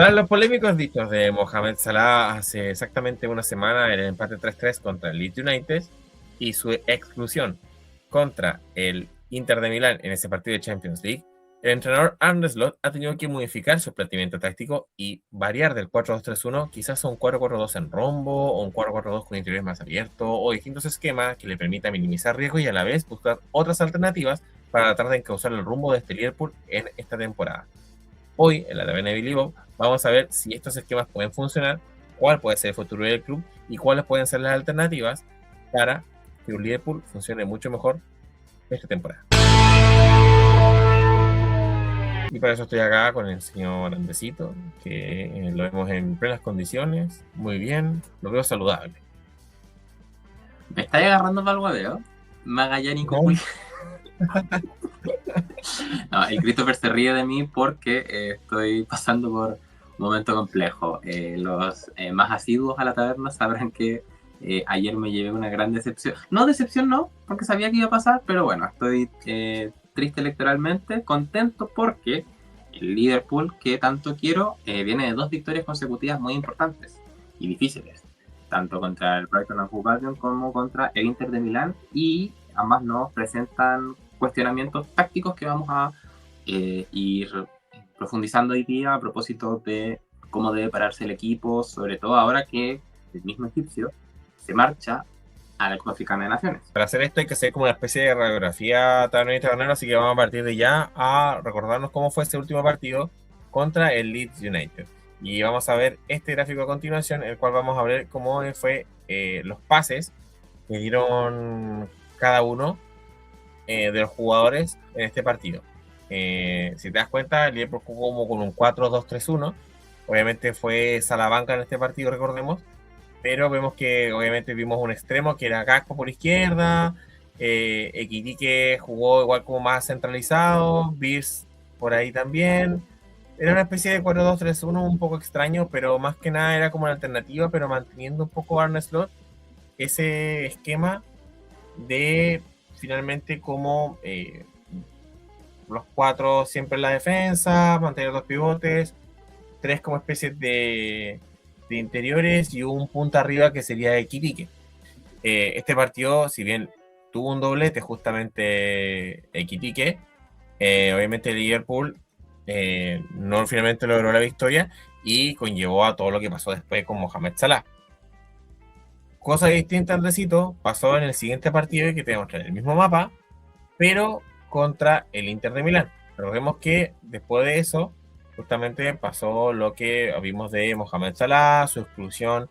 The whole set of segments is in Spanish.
Para los polémicos dichos de Mohamed Salah hace exactamente una semana en el empate 3-3 contra el Leeds United y su exclusión contra el Inter de Milán en ese partido de Champions League, el entrenador Arne Slot ha tenido que modificar su planteamiento táctico y variar del 4-2-3-1 quizás a un 4-4-2 en rombo o un 4-4-2 con interiores más abiertos o distintos esquemas que le permitan minimizar riesgos y a la vez buscar otras alternativas para tratar de encauzar el rumbo de este Liverpool en esta temporada. Hoy, en la Taberna de Bilivo, vamos a ver si estos esquemas pueden funcionar, cuál puede ser el futuro del club y cuáles pueden ser las alternativas para que un Liverpool funcione mucho mejor esta temporada. Y para eso estoy acá con el señor Andresito, que lo vemos en plenas condiciones, muy bien, lo veo saludable. ¿Me estáis agarrando para el hueveo? Magallánico ¿No? Culi. No, el Christopher se ríe de mí porque estoy pasando por un momento complejo. Los más asiduos a la taberna sabrán que ayer me llevé una gran decepción. No decepción, no, porque sabía que iba a pasar, pero bueno, estoy triste electoralmente, contento porque el Liverpool que tanto quiero viene de 2 victorias consecutivas muy importantes y difíciles, tanto contra el Brighton and Hove Albion como contra el Inter de Milán, y ambas nos presentan cuestionamientos tácticos que vamos a ir profundizando hoy día a propósito de cómo debe pararse el equipo, sobre todo ahora que el mismo egipcio se marcha a la Copa Africana de Naciones. Para hacer esto hay que hacer como una especie de radiografía tabernera, así que vamos a partir de ya a recordarnos cómo fue este último partido contra el Leeds United. Y vamos a ver este gráfico a continuación, el cual vamos a ver cómo fue los pases que dieron cada uno de los jugadores en este partido. Si te das cuenta, el Liverpool jugó como con un 4-2-3-1. Obviamente fue Salamanca en este partido, recordemos. Pero vemos que obviamente vimos un extremo que era Gasco por izquierda. Equitique jugó igual como más centralizado. Beers por ahí también. Era una especie de 4-2-3-1 un poco extraño, pero más que nada era como una alternativa, pero manteniendo un poco Arne Slot ese esquema de finalmente como los 4 siempre en la defensa, mantener 2 pivotes, 3 como especies de interiores y un punta arriba que sería Equitique. Este partido, si bien tuvo un doblete justamente Equitique, obviamente el Liverpool no finalmente logró la victoria y conllevó a todo lo que pasó después con Mohamed Salah. Cosa distinta, Andresito, pasó en el siguiente partido que te voy a mostrar el mismo mapa, pero contra el Inter de Milán. Recordemos que después de eso, justamente pasó lo que vimos de Mohamed Salah, su exclusión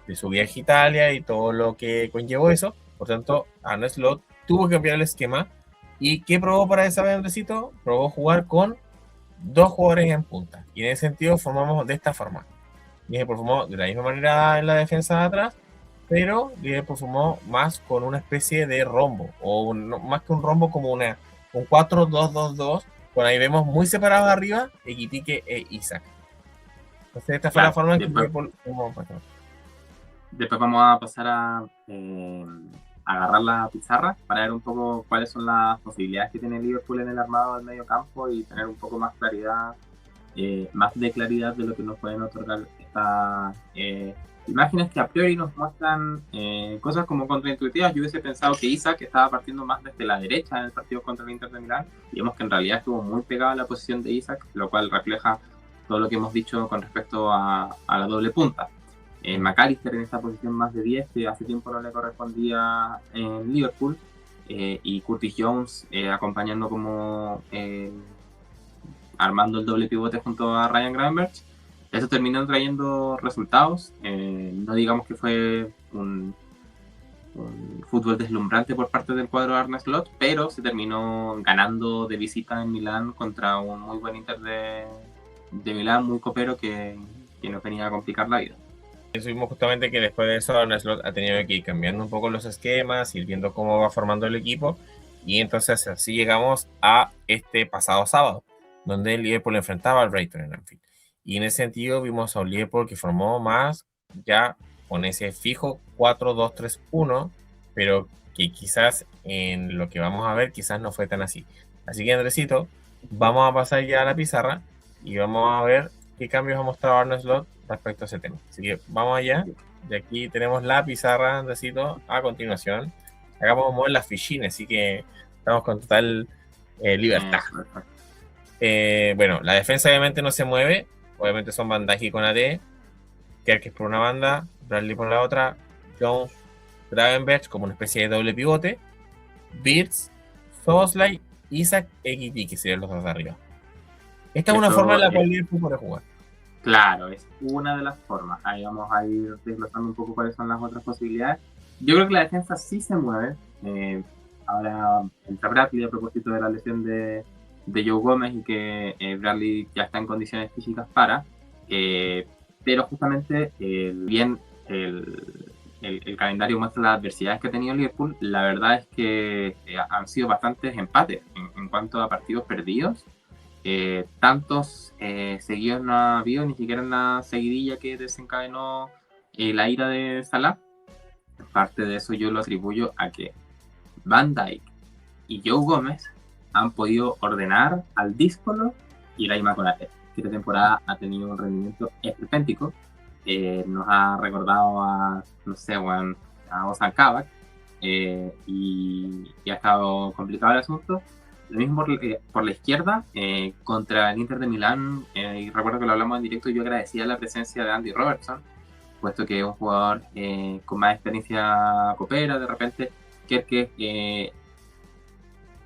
de su viaje a Italia y todo lo que conllevó eso. Por tanto, Arne Slot tuvo que cambiar el esquema. ¿Y qué probó para esa vez, Andresito? Probó jugar con 2 jugadores en punta. Y en ese sentido formamos de esta forma. Liverpool formó de la misma manera en la defensa de atrás, pero Liverpool formó más con una especie de rombo, o más que un rombo, como un 4-2-2-2, con ahí vemos muy separados arriba, Equitique e Isaac. Entonces esta fue la Claro, forma en que después, Liverpool formó. después vamos a pasar a agarrar la pizarra para ver un poco cuáles son las posibilidades que tiene el Liverpool en el armado del medio campo y tener un poco más claridad, más de claridad de lo que nos pueden otorgar estas imágenes que a priori nos muestran cosas como contraintuitivas. Yo hubiese pensado que Isaac estaba partiendo más desde la derecha en el partido contra el Inter de Milán, y vemos que en realidad estuvo muy pegado a la posición de Isaac, lo cual refleja todo lo que hemos dicho con respecto a la doble punta. McAllister en esta posición más de 10, que hace tiempo no le correspondía en Liverpool, y Curtis Jones acompañando como armando el doble pivote junto a Ryan Gravenberch. Eso terminó trayendo resultados. No digamos que fue un fútbol deslumbrante por parte del cuadro de Arne Slot, pero se terminó ganando de visita en Milán contra un muy buen Inter de Milán, muy copero, que nos venía a complicar la vida. Vimos justamente que después de eso Arne Slot ha tenido que ir cambiando un poco los esquemas, ir viendo cómo va formando el equipo, y entonces así llegamos a este pasado sábado, donde el Liverpool enfrentaba al Brighton en Anfield. Y en ese sentido vimos a un Liverpool que formó más ya con ese fijo 4-2-3-1, pero que quizás en lo que vamos a ver quizás no fue tan así. Así que, Andresito, vamos a pasar ya a la pizarra y vamos a ver qué cambios ha mostrado Arne Slot respecto a ese tema. Así que vamos allá. De aquí tenemos la pizarra, Andresito, a continuación. Acá vamos a mover las fichines, así que estamos con total libertad. Bueno, la defensa obviamente no se mueve. Obviamente son Van Dijk con AD, Kerkez por una banda, Bradley por la otra, Jones, Gravenberch como una especie de doble pivote, Wirtz, Szoboszlai, Isak, Ekiti, que serían los dos de arriba. Esta es una forma en la cual Liverpool puede jugar. Claro, es una de las formas. Ahí vamos a ir desglosando un poco cuáles son las otras posibilidades. Yo creo que la defensa sí se mueve. Ahora entra Bradley a propósito de la lesión de Joe Gómez y que Bradley ya está en condiciones físicas para. Pero justamente, bien el calendario muestra las adversidades que ha tenido Liverpool, la verdad es que han sido bastantes empates en cuanto a partidos perdidos. Tantos seguidos no ha habido, ni siquiera en la seguidilla que desencadenó la ira de Salah. Parte de eso yo lo atribuyo a que Van Dijk y Joe Gómez han podido ordenar al díscolo y la Immaculate, que esta temporada ha tenido un rendimiento esperpéntico. Nos ha recordado a, no sé, a Ozan Kabak, y ha estado complicado el asunto. Lo mismo por la izquierda, contra el Inter de Milán, y recuerdo que lo hablamos en directo, yo agradecía la presencia de Andy Robertson, puesto que es un jugador con más experiencia copera. De repente que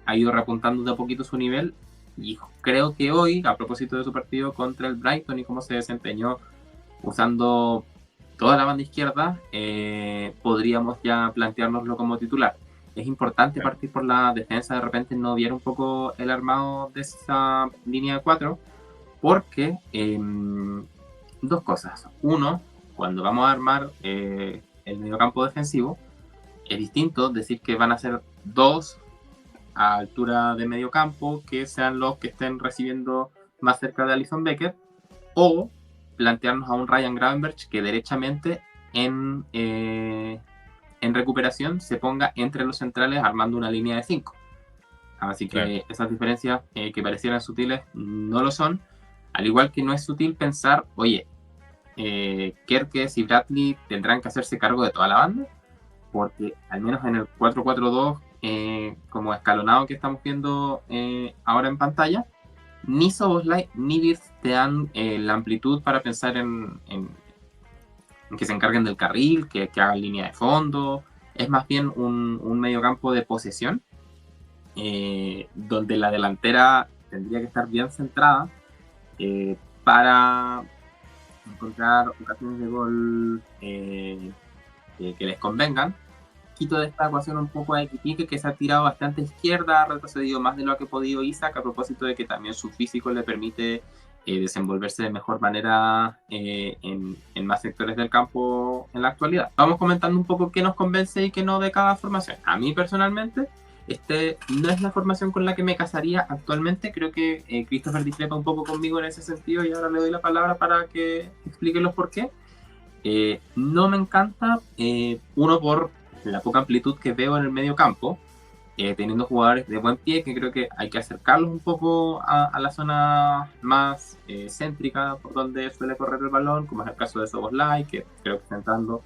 ha ido repuntando de a poquito su nivel, y creo que hoy, a propósito de su partido contra el Brighton y cómo se desempeñó usando toda la banda izquierda, podríamos ya planteárnoslo como titular. Es importante partir por la defensa, de repente no viera un poco el armado de esa línea de 4, porque dos cosas. Uno, cuando vamos a armar el mediocampo defensivo, es distinto decir que van a ser dos a altura de mediocampo, que sean los que estén recibiendo más cerca de Alisson Becker, o plantearnos a un Ryan Gravenberch que derechamente en recuperación se ponga entre los centrales armando una línea de 5. Así que claro, esas diferencias que parecieran sutiles no lo son. Al igual que no es sutil pensar, oye, Kerkez y Bradley tendrán que hacerse cargo de toda la banda, porque al menos en el 4-4-2 como escalonado que estamos viendo ahora en pantalla, ni Szoboszlai ni Wirtz te dan la amplitud para pensar en que se encarguen del carril, que hagan línea de fondo. Es más bien un mediocampo de posesión, donde la delantera tendría que estar bien centrada para encontrar ocasiones de gol que les convengan. Quito de esta ecuación un poco a Ekitike, que se ha tirado bastante a izquierda, ha retrocedido más de lo que ha podido Isak, a propósito de que también su físico le permite desenvolverse de mejor manera en más sectores del campo en la actualidad. Vamos comentando un poco qué nos convence y qué no de cada formación. A mí personalmente, no es la formación con la que me casaría actualmente. Creo que Christopher discrepa un poco conmigo en ese sentido, y ahora le doy la palabra para que explique los por qué. No me encanta, uno, por la poca amplitud que veo en el medio campo, teniendo jugadores de buen pie, que creo que hay que acercarlos un poco a la zona más céntrica por donde suele correr el balón, como es el caso de Szoboszlai, que creo que está entrando,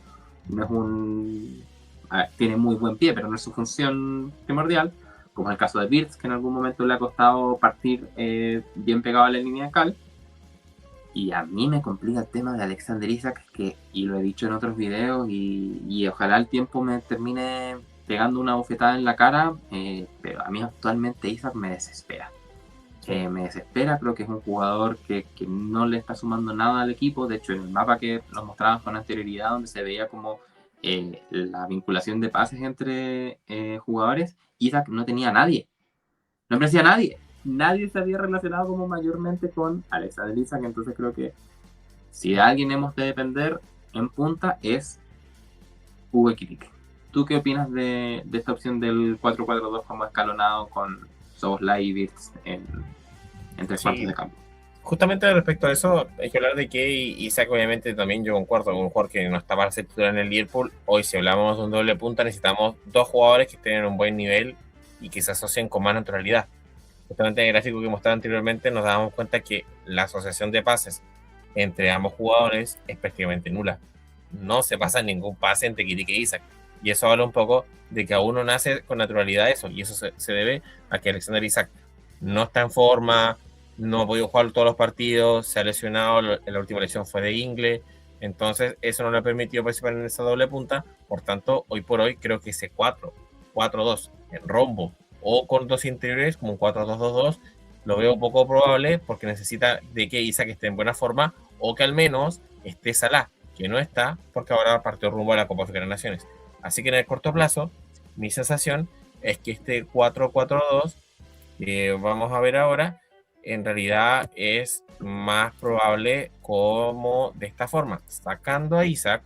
no es tiene muy buen pie, pero no es su función primordial, como es el caso de Wirtz, que en algún momento le ha costado partir bien pegado a la línea de cal. Y a mí me complica el tema de Alexander Isak, y lo he dicho en otros videos, y ojalá el tiempo me termine pegando una bofetada en la cara, pero a mí actualmente Isak me desespera. Me desespera, creo que es un jugador que no le está sumando nada al equipo. De hecho, en el mapa que nos mostraban con anterioridad, donde se veía como la vinculación de pases entre jugadores, Isak no tenía a nadie. No aparecía nadie. Nadie se había relacionado como mayormente con Alexander Isak. Entonces creo que si de alguien hemos de depender en punta es Hugo Ekitike. ¿Tú qué opinas de esta opción del 4-4-2 como escalonado con Szoboszlai y Wirtz en tres cuartos de campo? Justamente respecto a eso, hay que hablar de que Isak, obviamente, también yo concuerdo con un jugador que no está para ser titular en el Liverpool. Hoy, si hablamos de un doble punta, necesitamos dos jugadores que estén en un buen nivel y que se asocien con más naturalidad. Justamente en el gráfico que mostraba anteriormente nos dábamos cuenta que la asociación de pases entre ambos jugadores es prácticamente nula. No se pasa ningún pase entre Kitik e Isaac. Y eso habla un poco de que aún no nace con naturalidad eso. Y eso se debe a que Alexander Isaac no está en forma, no ha podido jugar todos los partidos, se ha lesionado, la última lesión fue de ingle. Entonces eso no le ha permitido participar en esa doble punta. Por tanto, hoy por hoy creo que ese 4-4-2 en rombo o con dos interiores como un 4-2-2-2 lo veo poco probable porque necesita de que Isaac esté en buena forma o que al menos esté Salah, que no está porque ahora partió rumbo a la Copa Africana de Naciones. Así que en el corto plazo, mi sensación es que este 4-4-2 que vamos a ver ahora, en realidad es más probable como de esta forma, sacando a Isaac,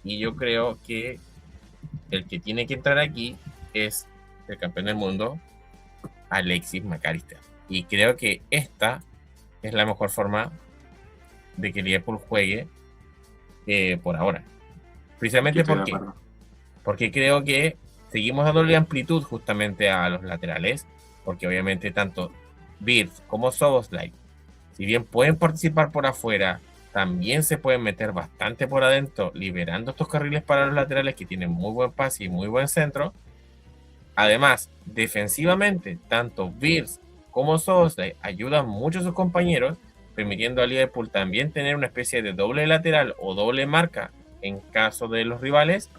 y yo creo que el que tiene que entrar aquí es el campeón del mundo, Alexis McAllister. Y creo que esta es la mejor forma de que Liverpool juegue por ahora. Precisamente porque creo que seguimos dándole amplitud justamente a los laterales, porque obviamente tanto Wirtz como Szoboszlai, si bien pueden participar por afuera, también se pueden meter bastante por adentro, liberando estos carriles para los laterales que tienen muy buen pase y muy buen centro. Además, defensivamente, tanto Wirtz como Szoboszlai ayudan mucho a sus compañeros, permitiendo a Liverpool también tener una especie de doble lateral o doble marca en caso de los rivales.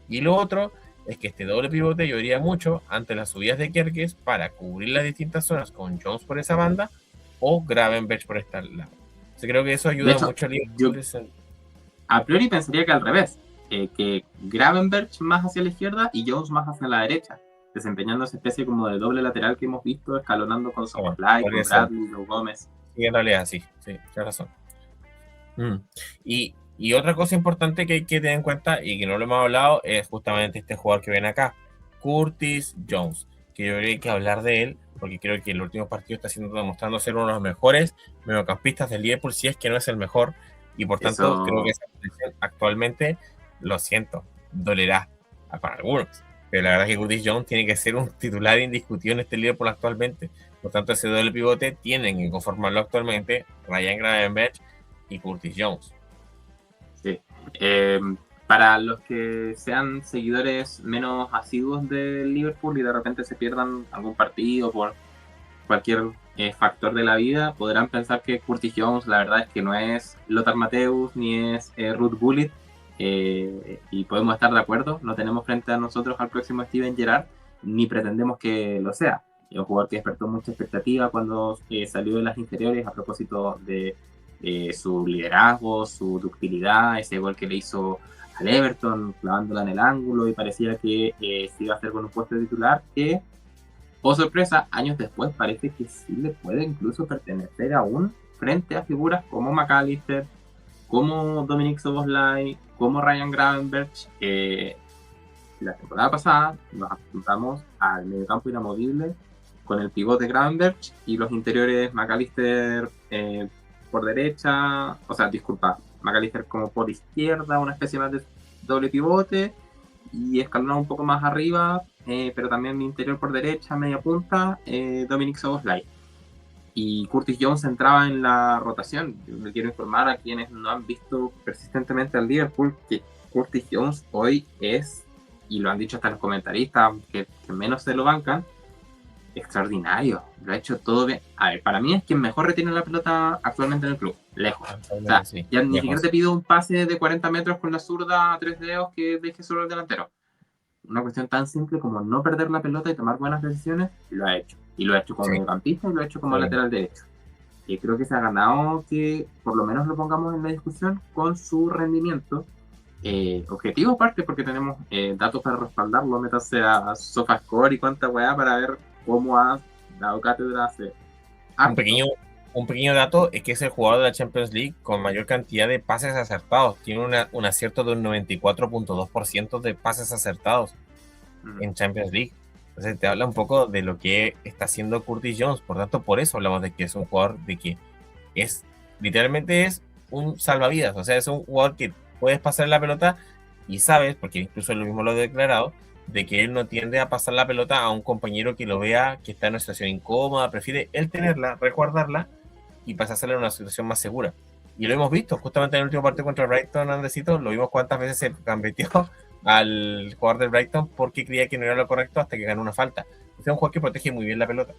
Y lo otro es que este doble pivote ayudaría mucho ante las subidas de Kerkez para cubrir las distintas zonas con Jones por esa banda o Gravenberch por este lado. Entonces creo que eso ayuda hecho, mucho a Liverpool. A priori pensaría que al revés, que Gravenberch más hacia la izquierda y Jones más hacia la derecha, desempeñando esa especie como de doble lateral que hemos visto, escalonando con Szoboszlai, con Bradley, Lou Gómez. Sí, en realidad sí, tienes razón. Y otra cosa importante que hay que tener en cuenta y que no lo hemos hablado es justamente este jugador que ven acá, Curtis Jones, que yo creo que hay que hablar de él porque creo que el último partido está demostrando ser uno de los mejores mediocampistas del Liverpool, si es que no es el mejor, y por tanto creo que esa posición actualmente, lo siento, dolerá para algunos, pero la verdad es que Curtis Jones tiene que ser un titular indiscutido en este Liverpool actualmente. Por tanto, ese doble pivote tienen que conformarlo actualmente Ryan Gravenberch y Curtis Jones. Sí. Para los que sean seguidores menos asiduos del Liverpool y de repente se pierdan algún partido por cualquier factor de la vida, podrán pensar que Curtis Jones la verdad es que no es Lothar Matthäus ni es Ruud Gullit, y podemos estar de acuerdo, no tenemos frente a nosotros al próximo Steven Gerrard, ni pretendemos que lo sea. Es un jugador que despertó mucha expectativa cuando salió de las inferiores a propósito de su liderazgo, su ductilidad, ese gol que le hizo al Everton, clavándola en el ángulo, y parecía que se iba a hacer con un puesto de titular que, oh sorpresa, años después parece que sí le puede incluso pertenecer aún frente a figuras como McAllister, como Dominic Szoboszlai, como Ryan Gravenberch. La temporada pasada nos apuntamos al mediocampo inamovible con el pivote Gravenberch y los interiores McAllister por derecha, o sea, disculpa, McAllister como por izquierda, una especie más de doble pivote, y escalonado un poco más arriba, pero también mi interior por derecha, media punta, Dominic Szoboszlai. Y Curtis Jones entraba en la rotación. Yo le quiero informar a quienes no han visto persistentemente al Liverpool que Curtis Jones hoy es, y lo han dicho hasta los comentaristas que menos se lo bancan, extraordinario, lo ha hecho todo bien. A ver, para mí es quien mejor retiene la pelota actualmente en el club, lejos. O sea, sí, ya ni siquiera te pido un pase de 40 metros con la zurda a 3 dedos que deje solo el delantero. Una cuestión tan simple como no perder la pelota y tomar buenas decisiones, lo ha hecho. Y lo ha hecho como mediocampista y lo ha hecho como lateral derecho. Y creo que se ha ganado que por lo menos lo pongamos en la discusión con su rendimiento. Objetivo aparte, porque tenemos datos para respaldarlo. Métase a SofaScore y cuánta weá para ver cómo ha dado cátedra hace un pequeño dato es que es el jugador de la Champions League con mayor cantidad de pases acertados. Tiene un acierto de un 94.2% de pases acertados en Champions League. Entonces te habla un poco de lo que está haciendo Curtis Jones. Por tanto, por eso hablamos de que es un jugador de que es, literalmente es un salvavidas. O sea, es un jugador que puedes pasar la pelota y sabes, porque incluso él mismo lo ha declarado, de que él no tiende a pasar la pelota a un compañero que lo vea que está en una situación incómoda, prefiere él tenerla, resguardarla y pasársela en una situación más segura. Y lo hemos visto, justamente en el último partido contra el Brighton, Andresito, lo vimos cuántas veces se gambeteó al jugador del Brighton porque creía que no era lo correcto hasta que ganó una falta. Es un jugador que protege muy bien la pelota.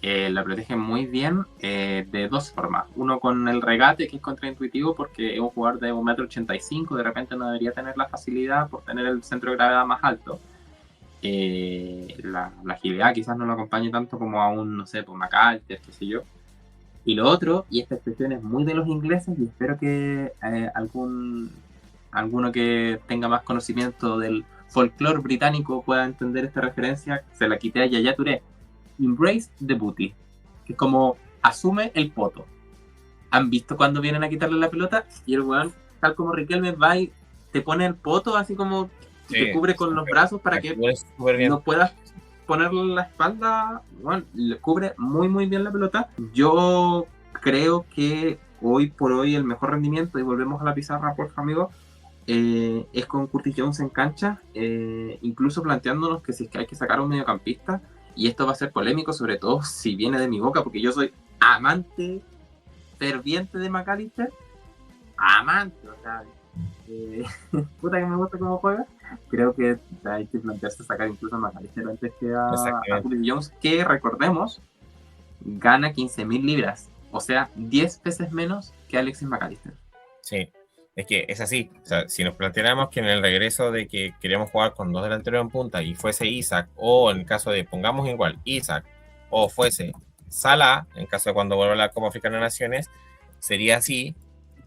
La protege muy bien de dos formas. Uno con el regate, que es contraintuitivo porque es un jugador de 1,85 m, de repente no debería tener la facilidad por tener el centro de gravedad más alto. La agilidad quizás no lo acompañe tanto como a un, no sé, pues McAllister, qué sé yo. Y lo otro, y esta expresión es muy de los ingleses, y espero que alguno que tenga más conocimiento del folclore británico pueda entender esta referencia, se la quité a Yaya Touré. Embrace the booty, que es como asume el poto. ¿Han visto cuando vienen a quitarle la pelota? Y el weón, tal como Riquelme, va y te pone el poto así como y te Sí, cubre con los brazos para que súper bien. no puedas ponerle la espalda. Bueno, le cubre muy muy bien la pelota. Yo creo que hoy por hoy el mejor rendimiento, y volvemos a la pizarra, por favor, amigo, es con Curtis Jones en cancha, incluso planteándonos que si es que hay que sacar a un mediocampista, y esto va a ser polémico, sobre todo si viene de mi boca, porque yo soy amante ferviente de McAllister, amante, o sea, eh, puta que me gusta cómo juega. Creo que hay que plantearse sacar incluso a McAllister antes que a Exactamente. Curtis Jones, que recordemos, gana 15.000 libras, o sea, 10 veces menos que Alexis McAllister. Sí, es que es así. O sea, si nos planteáramos que en el regreso de que queríamos jugar con dos delanteros en punta y fuese Isaac, o en el caso de, pongamos igual, Isaac, o fuese Salah, en caso de cuando vuelva a la Copa Africana de Naciones, sería así,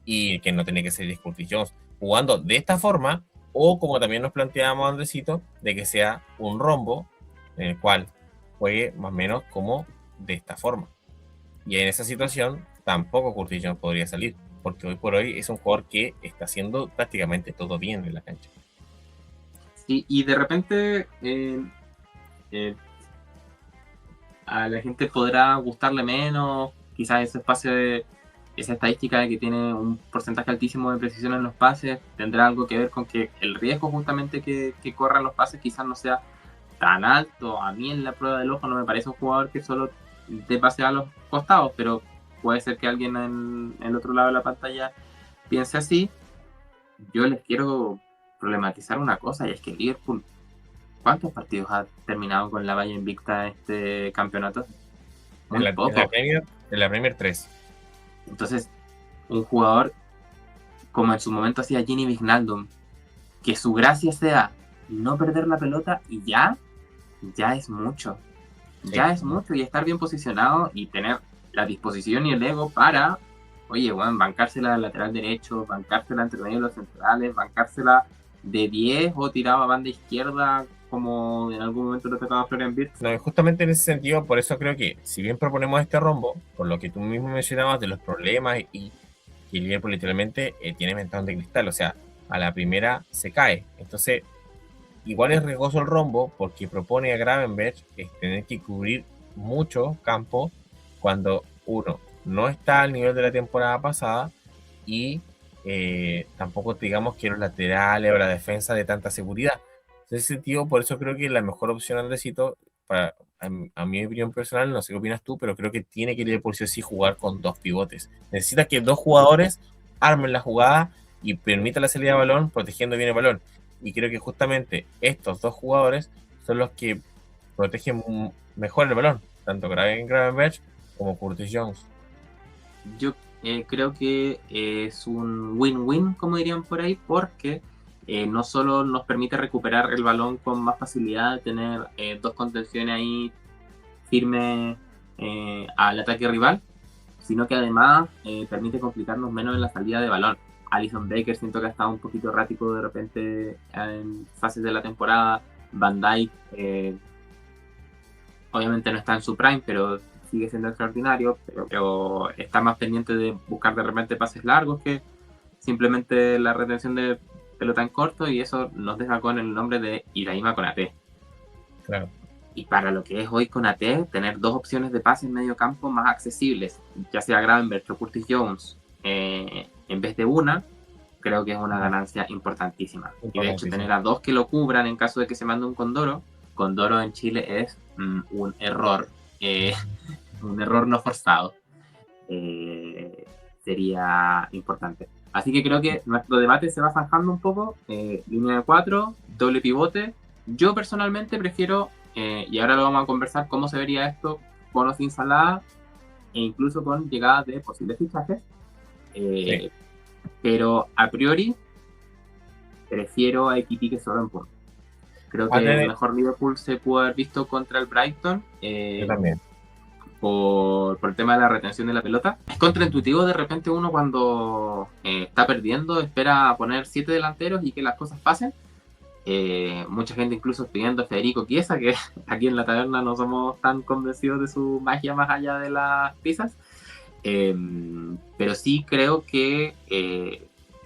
y que no tiene que ser Curtis Jones jugando de esta forma, o como también nos planteábamos, Andresito, de que sea un rombo en el cual juegue más o menos como de esta forma. Y en esa situación tampoco Curtis Jones podría salir, porque hoy por hoy es un jugador que está haciendo prácticamente todo bien en la cancha. Sí, y de repente eh, a la gente podrá gustarle menos, quizás ese espacio de esa estadística de que tiene un porcentaje altísimo de precisión en los pases, tendrá algo que ver con que el riesgo justamente que corran los pases quizás no sea tan alto. A mí en la prueba del ojo no me parece un jugador que solo te pase a los costados, pero puede ser que alguien en el otro lado de la pantalla piense así. Yo les quiero problematizar una cosa, y es que Liverpool, ¿cuántos partidos ha terminado con la valla invicta este campeonato? En Muy la, en la poco. Premier, en la Premier 3. Entonces, un jugador como en su momento hacía Gini Wijnaldum, que su gracia sea no perder la pelota y ya es mucho. Sí, Ya es mucho, y estar bien posicionado y tener la disposición y el ego para, oye, bueno, bancársela al lateral derecho, bancársela entre medio de los centrales, bancársela de 10 o tirado a banda izquierda, como en algún momento lo tocaba Florian Wirtz. no, justamente en ese sentido, por eso creo que si bien proponemos este rombo, por lo que tú mismo mencionabas de los problemas y que el Liverpool literalmente tiene ventana de cristal, o sea, a la primera se cae. Entonces, igual es riesgoso el rombo porque propone a Gravenberch tener que cubrir mucho campo cuando uno no está al nivel de la temporada pasada y tampoco digamos que los laterales o la defensa de tanta seguridad. En ese sentido, por eso creo que la mejor opción, Andresito, a mi opinión personal, no sé qué opinas tú, pero creo que tiene que ir por sí o sí jugar con dos pivotes. Necesita que dos jugadores armen la jugada y permitan la salida de balón protegiendo bien el balón. Y creo que justamente estos dos jugadores son los que protegen mejor el balón, tanto Gravenberch como Curtis Jones. Yo creo que es un win-win, como dirían por ahí, porque no solo nos permite recuperar el balón con más facilidad, tener dos contenciones ahí firmes al ataque rival, sino que además permite complicarnos menos en la salida de balón. Alison Baker siento que ha estado un poquito errático de repente en fases de la temporada. Van Dijk obviamente no está en su prime, pero sigue siendo extraordinario, pero está más pendiente de buscar de repente pases largos que simplemente la retención de pelota en corto, y eso nos deja con el nombre de Ibrahima Konaté. Claro. Y para lo que es hoy Konaté, tener dos opciones de pase en medio campo más accesibles, ya sea Gravenberch o Curtis Jones, en vez de una, creo que es una ganancia importantísima. Y de hecho, tener a dos que lo cubran en caso de que se mande un Condoro en Chile es un error no forzado. sería importante. Así que creo que nuestro debate se va zanjando un poco. Línea de 4, doble pivote. Yo personalmente prefiero, y ahora lo vamos a conversar, cómo se vería esto con o sin Salah, e incluso con llegada de posibles fichajes. Sí. Pero a priori prefiero a Ekitike solo en punto. Creo que el Antes mejor Liverpool se pudo haber visto contra el Brighton. yo también. Por el tema de la retención de la pelota. Es contraintuitivo de repente uno cuando está perdiendo, espera poner 7 delanteros y que las cosas pasen. Mucha gente incluso pidiendo a Federico Chiesa, que aquí en la taberna no somos tan convencidos de su magia más allá de las pizzas. Pero sí creo que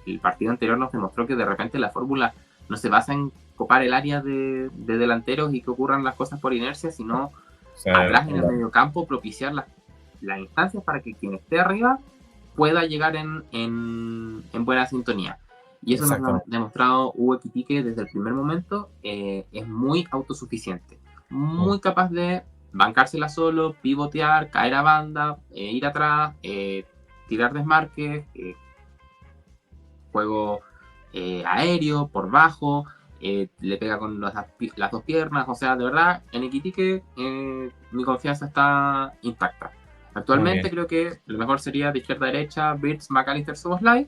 el partido anterior nos demostró que de repente la fórmula no se basa en copar el área de delanteros y que ocurran las cosas por inercia, sino O sea, atrás en el mediocampo propiciar las instancias para que quien esté arriba pueda llegar en buena sintonía. Y eso nos lo ha exactamente. demostrado Hugo Ekitike desde el primer momento. Es muy autosuficiente, Mm. muy capaz de bancársela solo, pivotear, caer a banda, ir atrás, tirar desmarques, juego aéreo, por bajo, le pega con las dos piernas, o sea, de verdad, en Ekitike mi confianza está intacta. Muy Actualmente bien. creo que lo mejor sería de izquierda a derecha, Birds, McAllister, Szoboszlai,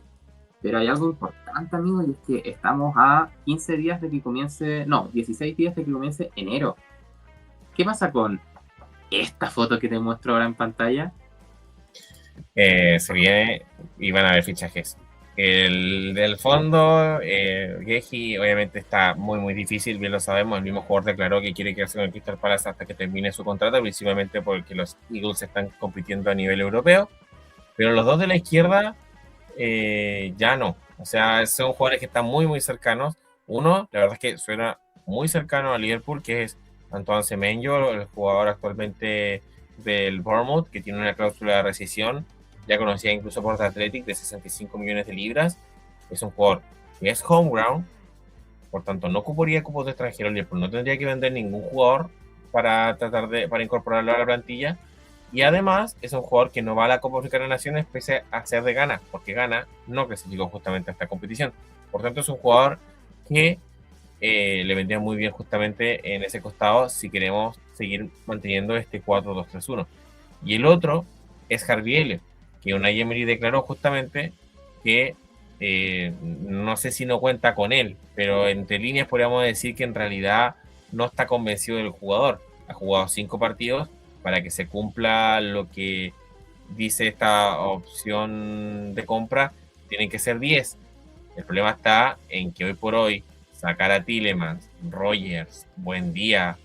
pero hay algo importante, amigo, y es que estamos a 15 días de que comience, no, 16 días de que comience enero. ¿Qué pasa con esta foto que te muestro ahora en pantalla? Se viene y van a haber fichajes. El del fondo, Geji, obviamente está muy, muy difícil, bien lo sabemos. El mismo jugador declaró que quiere quedarse con el Crystal Palace hasta que termine su contrato, principalmente porque los Eagles están compitiendo a nivel europeo. Pero los dos de la izquierda, ya no. O sea, son jugadores que están muy, muy cercanos. Uno, la verdad es que suena muy cercano a Liverpool, que es Antoine Semenyo, el jugador actualmente del Bournemouth, que tiene una cláusula de rescisión, ya conocida incluso por The Athletic, de 65 millones de libras. Es un jugador que es homeground, por tanto no ocuparía cupos de extranjero. Liverpool no tendría que vender ningún jugador para incorporarlo a la plantilla. Y además es un jugador que no va a la Copa Africana de Naciones pese a ser de Ghana, porque Ghana no clasificó justamente a esta competición. Por tanto, es un jugador que le vendría muy bien justamente en ese costado si queremos seguir manteniendo este 4-2-3-1. Y el otro es Harvey Elliott, que Unai Emery declaró justamente que no sé si no cuenta con él, pero entre líneas podríamos decir que en realidad no está convencido del jugador. Ha jugado 5 partidos para que se cumpla lo que dice esta opción de compra, tienen que ser 10. El problema está en que hoy por hoy sacar a Tillemans, Rogers, Buendía,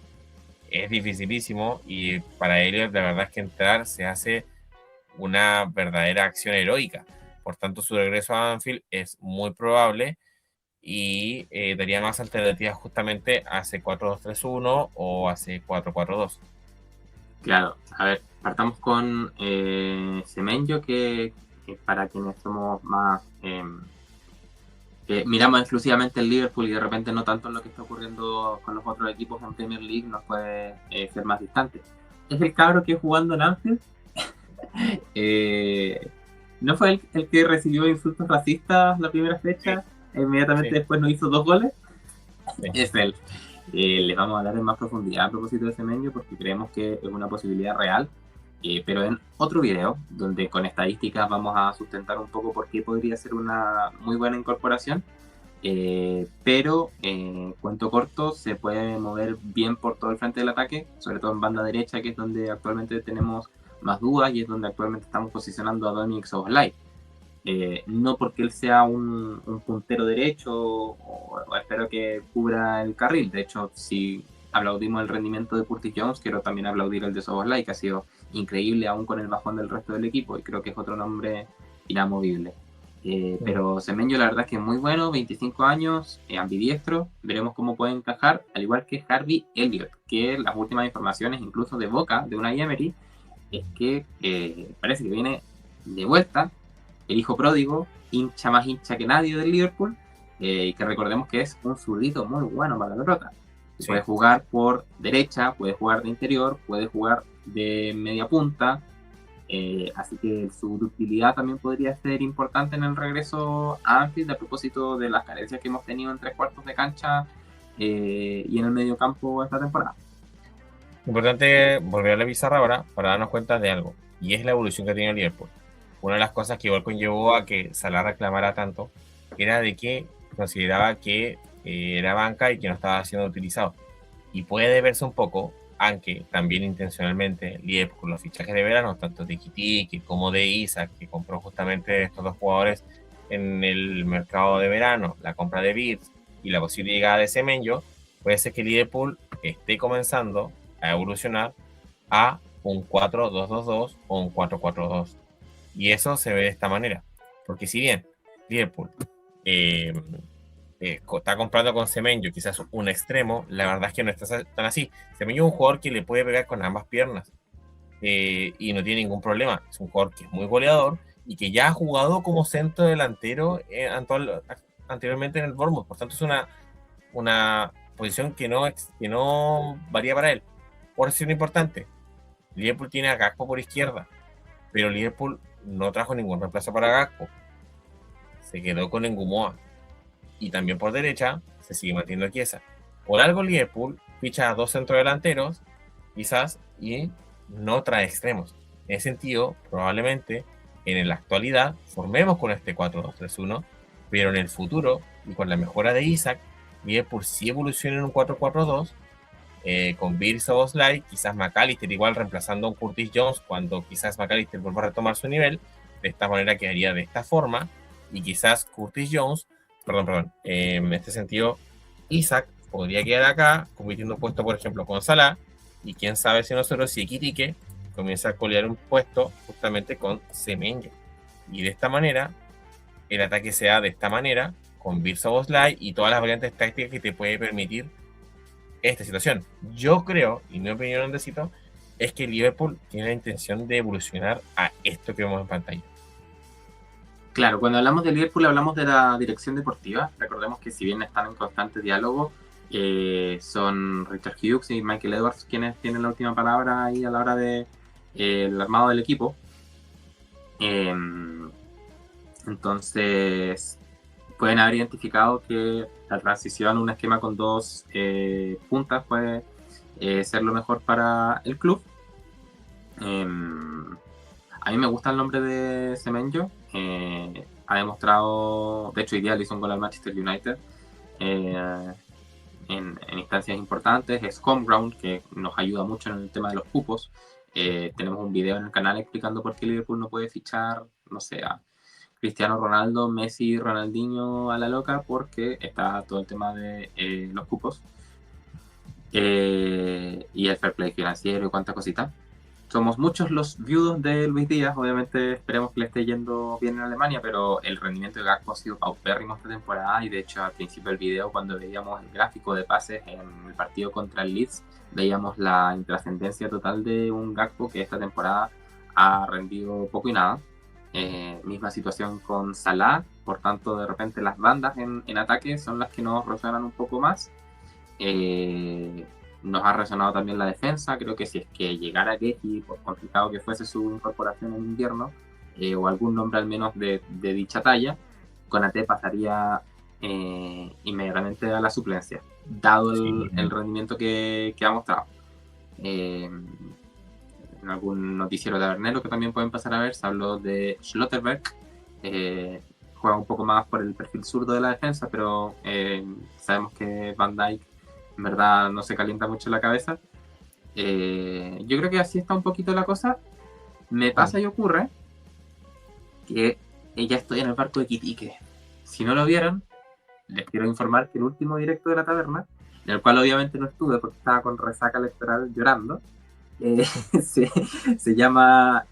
es dificilísimo y para ellos la verdad es que entrar se hace una verdadera acción heroica. Por tanto, su regreso a Anfield es muy probable y daría más alternativas justamente a C4-2-3-1 o a C4-4-2. Claro, a ver, partamos con Semenyo, que para quienes somos más que miramos exclusivamente el Liverpool y de repente no tanto en lo que está ocurriendo con los otros equipos en Premier League, nos puede ser más distante. Es el cabro que jugando en Anfield, eh, ¿no fue el que recibió insultos racistas la primera Sí, fecha? Inmediatamente sí, después nos hizo 2 goles. sí. Es él. Les vamos a hablar en más profundidad a propósito de ese menú porque creemos que es una posibilidad real, pero en otro video donde con estadísticas vamos a sustentar un poco por qué podría ser una muy buena incorporación. Pero cuento corto, se puede mover bien por todo el frente del ataque, sobre todo en banda derecha, que es donde actualmente tenemos más dudas y es donde actualmente estamos posicionando a Dominic Szoboszlai. No porque él sea un puntero derecho o espero que cubra el carril. De hecho, si aplaudimos el rendimiento de Curtis Jones, quiero también aplaudir el de Szoboszlai, que ha sido increíble aún con el bajón del resto del equipo y creo que es otro nombre inamovible. Mm. Pero Semenyo la verdad es que es muy bueno, 25 años, ambidiestro, veremos cómo puede encajar, al igual que Harvey Elliott, que las últimas informaciones incluso de Boca, de Unai Emery, es que parece que viene de vuelta el hijo pródigo, hincha más hincha que nadie del Liverpool, y que recordemos que es un zurdito muy bueno para la pelota. Puede Sí, jugar por derecha, puede jugar de interior, puede jugar de media punta, Así que su ductilidad también podría ser importante en el regreso a Anfield, a propósito de las carencias que hemos tenido en 3/4 de cancha y en el medio campo esta temporada. Importante volver a la pizarra ahora para darnos cuenta de algo, y es la evolución que ha tenido Liverpool. Una de las cosas que igual conllevó a que Salah reclamara tanto era de que consideraba que era banca y que no estaba siendo utilizado. Y puede verse un poco, aunque también intencionalmente, Liverpool con los fichajes de verano, tanto de Kitty como de Isaac, que compró justamente estos dos jugadores en el mercado de verano, la compra de Beats y la posible llegada de Semenyo, puede ser que Liverpool esté comenzando a evolucionar a un 4-2-2-2 o un 4-4-2. Y eso se ve de esta manera. Porque si bien Liverpool eh, está comprando con Semenyo quizás un extremo, la verdad es que no está tan así. Semenyo es un jugador que le puede pegar con ambas piernas y no tiene ningún problema. Es un jugador que es muy goleador y que ya ha jugado como centro delantero anteriormente en el Bournemouth. Por tanto, es una posición que no varía para él. Por eso es importante. Liverpool tiene a Gakpo por izquierda, pero Liverpool no trajo ningún reemplazo para Gakpo. Se quedó con Ngumoa. Y también por derecha se sigue manteniendo Chiesa. Por algo Liverpool ficha a dos centrodelanteros, quizás, y no trae extremos. En ese sentido, probablemente en la actualidad formemos con este 4-2-3-1, pero en el futuro, y con la mejora de Isaac, Liverpool sí evoluciona en un 4-4-2, con Virgil Szoboszlai, quizás McAllister igual reemplazando a un Curtis Jones cuando quizás McAllister vuelva a retomar su nivel. De esta manera quedaría de esta forma, y quizás Curtis Jones, en este sentido, Isaac podría quedar acá, compitiendo un puesto, por ejemplo, con Salah, y quién sabe si nosotros, si Ekitike comienza a colear un puesto justamente con Semenyo. Y de esta manera, el ataque se da de esta manera, con Virgil Szoboszlai y todas las variantes tácticas que te puede permitir esta situación. Yo creo, y mi opinión, Andresito, es que Liverpool tiene la intención de evolucionar a esto que vemos en pantalla. Claro, cuando hablamos de Liverpool hablamos de la dirección deportiva. Recordemos que si bien están en constante diálogo, son Richard Hughes y Michael Edwards quienes tienen la última palabra ahí a la hora de el armado del equipo. Entonces, pueden haber identificado que la transición a un esquema con dos puntas puede ser lo mejor para el club. A mí me gusta el nombre de Semenyo. Ha demostrado, de hecho, hoy día le hizo un gol al Manchester United en instancias importantes. Es home ground, que nos ayuda mucho en el tema de los cupos. Tenemos un video en el canal explicando por qué Liverpool no puede fichar, no sé, a Cristiano Ronaldo, Messi, Ronaldinho a la loca, porque está todo el tema de los cupos y el fair play financiero y cuánta cosita. Somos muchos los viudos de Luis Díaz, obviamente esperemos que le esté yendo bien en Alemania, pero el rendimiento de Gakpo ha sido paupérrimo esta temporada, y de hecho al principio del video, cuando veíamos el gráfico de pases en el partido contra el Leeds, veíamos la intrascendencia total de un Gakpo que esta temporada ha rendido poco y nada. Misma situación con Salah, por tanto de repente las bandas en ataque son las que nos resuenan un poco más. Nos ha resonado también la defensa. Creo que si es que llegara Guehi, por complicado que fuese su incorporación en invierno, o algún nombre al menos de dicha talla, Konaté pasaría inmediatamente a la suplencia, dado el rendimiento que ha mostrado. En algún noticiero tabernero que también pueden pasar a ver, se habló de Schlotterbeck. Juega un poco más por el perfil zurdo de la defensa, pero sabemos que Van Dijk en verdad no se calienta mucho la cabeza. Yo creo que así está un poquito la cosa. Me pasa y ocurre que ya estoy en el barco de Kitike. Si no lo vieron, les quiero informar que el último directo de la taberna, en el cual obviamente no estuve porque estaba con resaca electoral llorando, se llama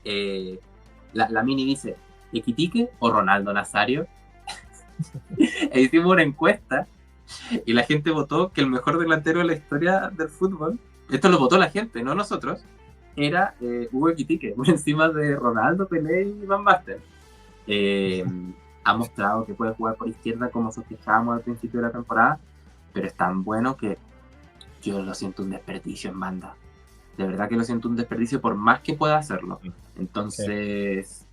la mini dice Ekitike o Ronaldo Nazario. E hicimos una encuesta y la gente votó que el mejor delantero de la historia del fútbol, esto lo votó la gente, no nosotros, era Hugo Ekitike, por encima de Ronaldo, Pelé y Van Basten. Ha mostrado que puede jugar por izquierda como sospechábamos al principio de la temporada, pero es tan bueno que yo lo siento un desperdicio en banda. de verdad que lo siento un desperdicio por más que pueda hacerlo. Sí, Entonces,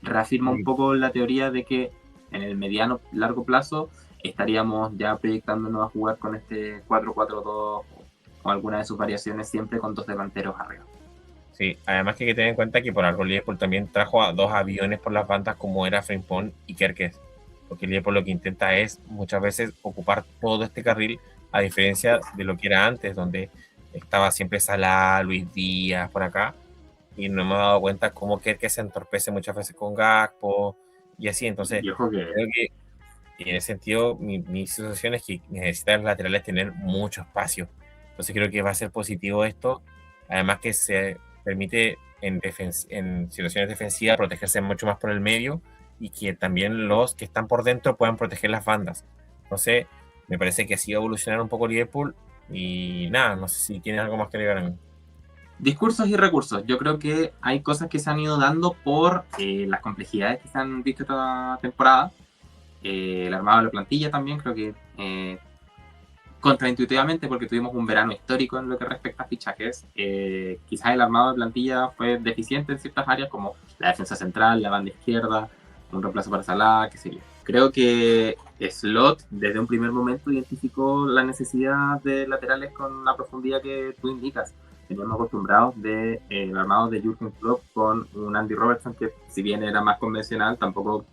reafirma un sí. poco la teoría de que en el mediano largo plazo estaríamos ya proyectándonos a jugar con este 4-4-2 o alguna de sus variaciones, siempre con dos delanteros arriba. Sí, además que hay que tener en cuenta que por algo Liverpool también trajo a dos aviones por las bandas como era Frimpong y Kerkez, porque Liverpool lo que intenta es muchas veces ocupar todo este carril, a diferencia de lo que era antes, donde estaba siempre Salah, Luis Díaz por acá, y no hemos dado cuenta cómo Kerkez se entorpece muchas veces con Gakpo y así. Entonces Y ojo que creo que en ese sentido mi sensación es que necesitan los laterales tener mucho espacio. Entonces creo que va a ser positivo esto, además que se permite en situaciones defensivas protegerse mucho más por el medio y que también los que están por dentro puedan proteger las bandas. Entonces me parece que así va a evolucionar un poco Liverpool y nada, no sé si tienes algo más que agregar. discursos y recursos. Yo creo que hay cosas que se han ido dando por las complejidades que se han visto esta temporada. El armado de la plantilla también creo que contraintuitivamente, porque tuvimos un verano histórico en lo que respecta a fichajes. Quizás el armado de plantilla fue deficiente en ciertas áreas, como la defensa central, la banda izquierda, un reemplazo para Salah, qué sé yo. Creo que Slot desde un primer momento identificó la necesidad de laterales con la profundidad que tú indicas. Teníamos acostumbrados del armado de Jürgen Klopp con un Andy Robertson que, si bien era más convencional, tampoco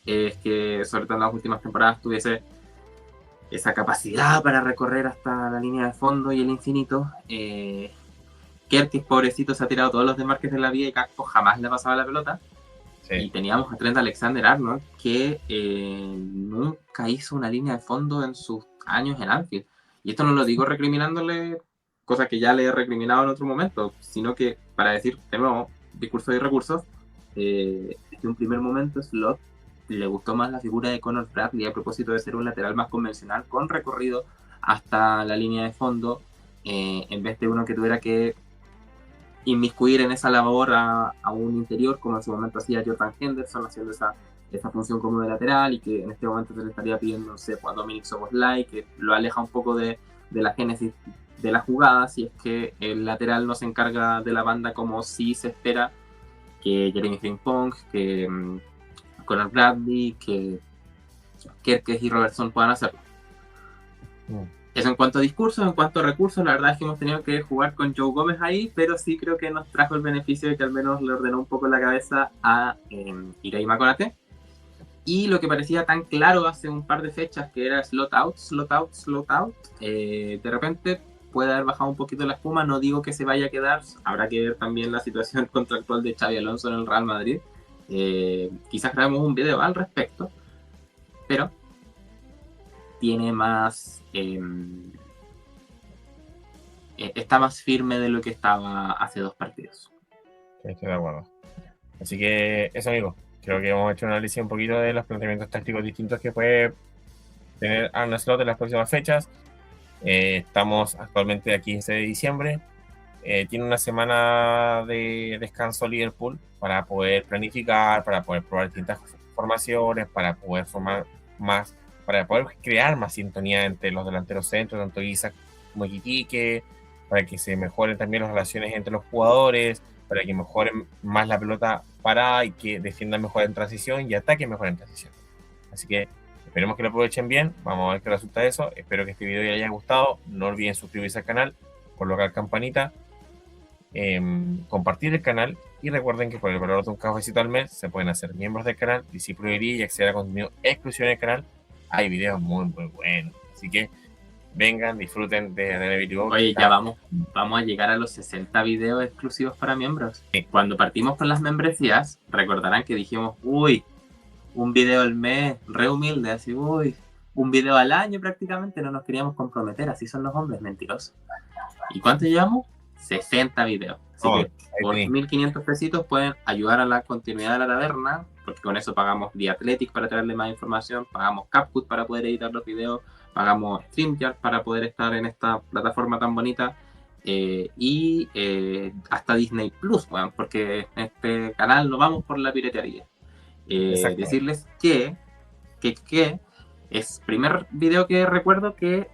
es que, sobre todo en las últimas temporadas, tuviese esa capacidad para recorrer hasta la línea de fondo y el infinito. Kerkis, pobrecito, se ha tirado todos los desmarques de la vida y Casco jamás le ha pasado la pelota. Sí, Y teníamos a Trent Alexander-Arnold, que nunca hizo una línea de fondo en sus años en Anfield. Y esto no lo digo recriminándole cosas que ya le he recriminado en otro momento, sino que para decir, de nuevo, discursos y recursos, desde un primer momento Slot le gustó más la figura de Conor Bradley a propósito de ser un lateral más convencional con recorrido hasta la línea de fondo, en vez de uno que tuviera que inmiscuir en esa labor a un interior, como en su momento hacía Jordan Henderson, haciendo esa función como de lateral, y que en este momento se le estaría pidiendo, no sé, a Dominic Szoboszlai, que lo aleja un poco de la génesis de la jugada, si es que el lateral no se encarga de la banda como si se espera que Jeremy Frimpong, que Conor Bradley, que Kerkez y Robertson puedan hacerlo. mm, Eso en cuanto a discursos. En cuanto a recursos, la verdad es que hemos tenido que jugar con Joe Gómez ahí, pero sí creo que nos trajo el beneficio de que al menos le ordenó un poco la cabeza a Ireima Konate. Y lo que parecía tan claro hace un par de fechas, que era slot out, slot out, slot out, de repente puede haber bajado un poquito la espuma. No digo que se vaya a quedar, habrá que ver también la situación contractual de Xabi Alonso en el Real Madrid. Quizás grabemos un video al respecto, pero tiene más... está más firme de lo que estaba hace 2 partidos. sí, estoy de acuerdo. Así que eso, amigo. Creo que hemos hecho un análisis un poquito de los planteamientos tácticos distintos que puede tener Arne Slot en las próximas fechas. Estamos actualmente a 15 de diciembre. Tiene una semana de descanso Liverpool para poder planificar, para poder probar distintas formaciones, para poder formar más, para poder crear más sintonía entre los delanteros centros, tanto Isaac como Iquique, para que se mejoren también las relaciones entre los jugadores, para que mejoren más la pelota parada y que defiendan mejor en transición y ataquen mejor en transición. Así que esperemos que lo aprovechen bien. Vamos a ver qué resulta de eso. Espero que este video les haya gustado. No olviden suscribirse al canal, colocar campanita, compartir el canal y recuerden que por el valor de un cafecito al mes se pueden hacer miembros del canal, discípulos y acceder a contenido exclusivo en el canal. Hay videos muy muy buenos. Así que vengan, disfruten de David Go. Oye, ya vamos a llegar a los 60 videos exclusivos para miembros. Cuando partimos con las membresías, recordarán que dijimos, uy, un video al mes, re humilde, así, uy, un video al año prácticamente, no nos queríamos comprometer, así son los hombres mentirosos. ¿Y cuánto llevamos? 60 videos. Así Oh, que por 1.500 pesitos pueden ayudar a la continuidad de la taberna, porque con eso pagamos The Athletic para traerle más información, pagamos CapCut para poder editar los videos, pagamos StreamYard para poder estar en esta plataforma tan bonita, y hasta Disney Plus, bueno, porque en este canal no vamos por la piratería. exacto. Decirles que Es primer video que recuerdo que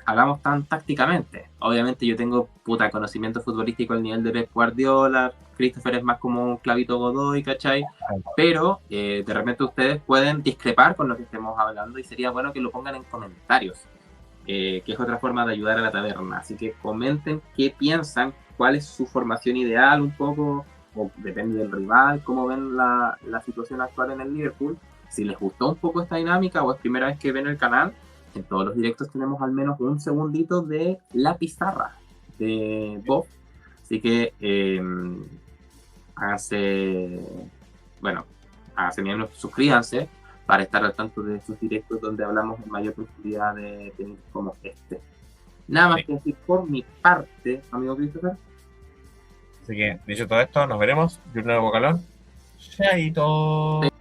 hagamos tan tácticamente. Obviamente yo tengo puta conocimiento futbolístico al nivel de Pep Guardiola, Christopher es más como un Clavito Godoy, ¿cachai? Pero de repente ustedes pueden discrepar con lo que estemos hablando y sería bueno que lo pongan en comentarios, que es otra forma de ayudar a la taberna. Así que comenten qué piensan, cuál es su formación ideal un poco, o depende del rival, cómo ven la situación actual en el Liverpool. Si les gustó un poco esta dinámica o es primera vez que ven el canal, en todos los directos tenemos al menos un segundito de la pizarra de Bob. Así que háganse, bueno, háganse miembros, suscríbanse para estar al tanto de estos directos donde hablamos en mayor profundidad de temas como este. Nada más Sí. que decir por mi parte, amigo Christopher. Así que, dicho todo esto, nos veremos. De un nuevo Bocalón. Chaito.